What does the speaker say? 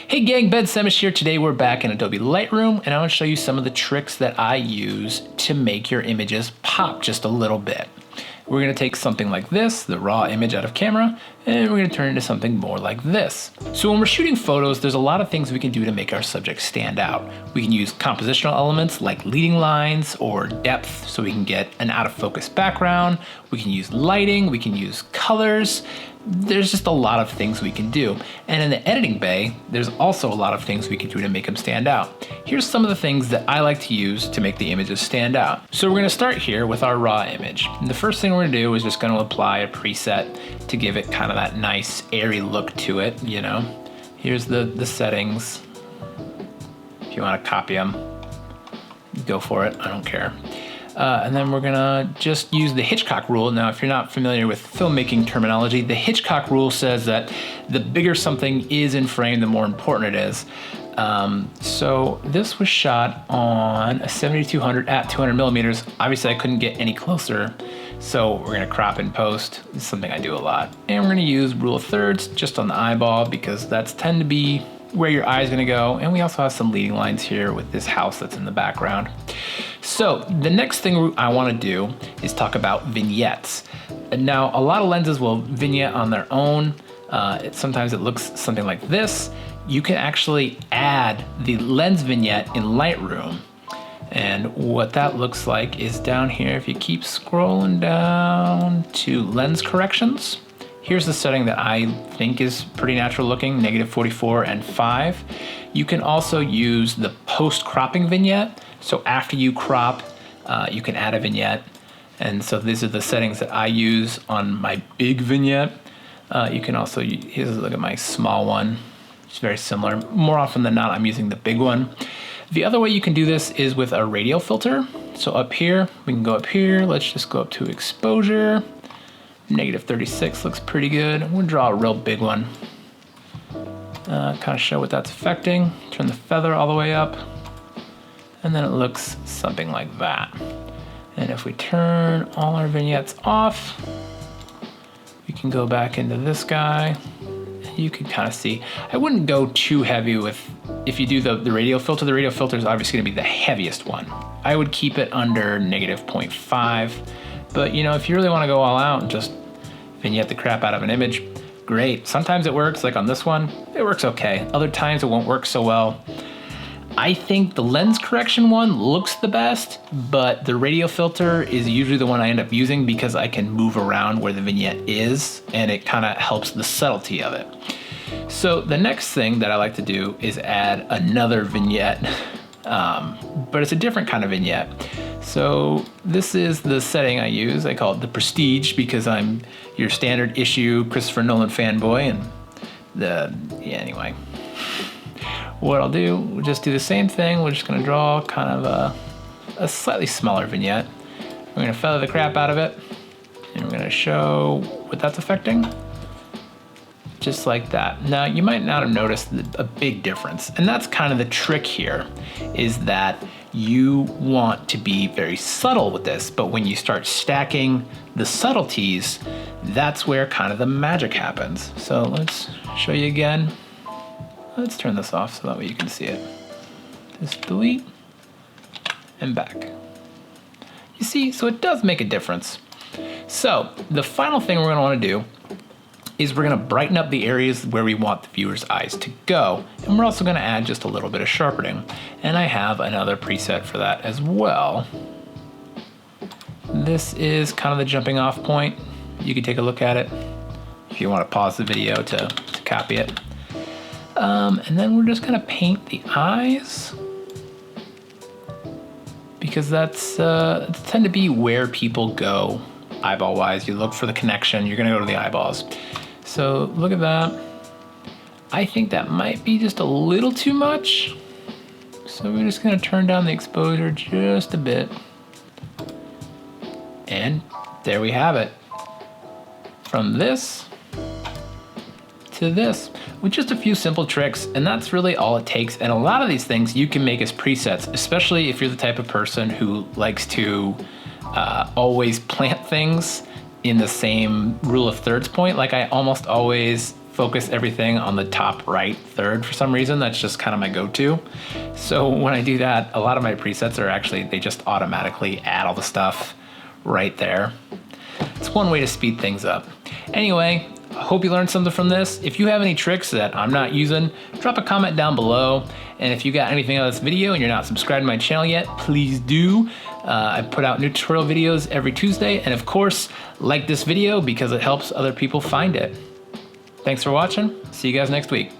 Hey gang, Ben Semish here. Today we're back in Adobe Lightroom and I want to show you some of the tricks that I use to make your images pop just a little bit. We're going to take something like this, the raw image out of camera, and we're going to turn it into something more like this. So when we're shooting photos, there's a lot of things we can do to make our subject stand out. We can use compositional elements like leading lines or depth so we can get an out of focus background. We can use lighting, we can use colors. There's just a lot of things we can do. And in the editing bay, there's also a lot of things we can do to make them stand out. Here's some of the things that I like to use to make the images stand out. So we're gonna start here with our raw image. And the first thing we're gonna do is just gonna apply a preset to give it kind of that nice airy look to it, you know. Here's the settings. If you wanna copy them, go for it, I don't care. And then we're gonna just use the Hitchcock rule. Now, if you're not familiar with filmmaking terminology, the Hitchcock rule says that the bigger something is in frame, the more important it is. So this was shot on a 7200 at 200 millimeters. Obviously I couldn't get any closer, so we're gonna crop in post. It's something I do a lot. And we're gonna use rule of thirds just on the eyeball because that's tend to be where your eye is gonna go. And we also have some leading lines here with this house that's in the background. So the next thing I wanna do is talk about vignettes. Now, a lot of lenses will vignette on their own. Sometimes it looks something like this. You can actually add the lens vignette in Lightroom. And what that looks like is down here, if you keep scrolling down to lens corrections, here's the setting that I think is pretty natural looking, -44 and 5. You can also use the post cropping vignette. So after you crop, you can add a vignette. And so these are the settings that I use on my big vignette. You can also, here's a look at my small one. It's very similar. More often than not, I'm using the big one. The other way you can do this is with a radial filter. So up here, we can go up here. Let's just go up to exposure. -36 looks pretty good. I'm gonna draw a real big one. Kind of show what that's affecting. Turn the feather all the way up. And then it looks something like that. And if we turn all our vignettes off, we can go back into this guy. You can kind of see, I wouldn't go too heavy with, if you do the radial filter is obviously gonna be the heaviest one. I would keep it under -0.5, but you know, if you really wanna go all out and just vignette the crap out of an image, great. Sometimes it works, like on this one, it works okay. Other times it won't work so well. I think the lens correction one looks the best, but the radial filter is usually the one I end up using because I can move around where the vignette is and it kind of helps the subtlety of it. So the next thing that I like to do is add another vignette, but it's a different kind of vignette. So this is the setting I use. I call it the Prestige because I'm your standard issue Christopher Nolan fanboy anyway. What I'll do, we'll just do the same thing. We're just gonna draw kind of a slightly smaller vignette. We're gonna feather the crap out of it, and we're gonna show what that's affecting. Just like that. Now, you might not have noticed a big difference, and that's kind of the trick here, is that you want to be very subtle with this, but when you start stacking the subtleties, that's where kind of the magic happens. So let's show you again. Let's turn this off so that way you can see it. Just delete and back. You see, so it does make a difference. So the final thing we're gonna wanna do is we're gonna brighten up the areas where we want the viewer's eyes to go. And we're also gonna add just a little bit of sharpening. And I have another preset for that as well. This is kind of the jumping off point. You can take a look at it if you wanna pause the video to copy it. And then we're just gonna paint the eyes because that's tend to be where people go eyeball wise. You look for the connection, you're gonna go to the eyeballs. So look at that. I think that might be just a little too much. So we're just gonna turn down the exposure just a bit. And there we have it. From this to this, with just a few simple tricks, and that's really all it takes. And a lot of these things you can make as presets, especially if you're the type of person who likes to always plant things in the same rule of thirds point. Like I almost always focus everything on the top right third for some reason. That's just kind of my go-to. So when I do that, a lot of my presets are actually, they just automatically add all the stuff right there. It's one way to speed things up. Anyway, I hope you learned something from this. If you have any tricks that I'm not using, drop a comment down below. And if you got anything out of this video and you're not subscribed to my channel yet, please do. I put out new tutorial videos every Tuesday. And of course, like this video because it helps other people find it. Thanks for watching. See you guys next week.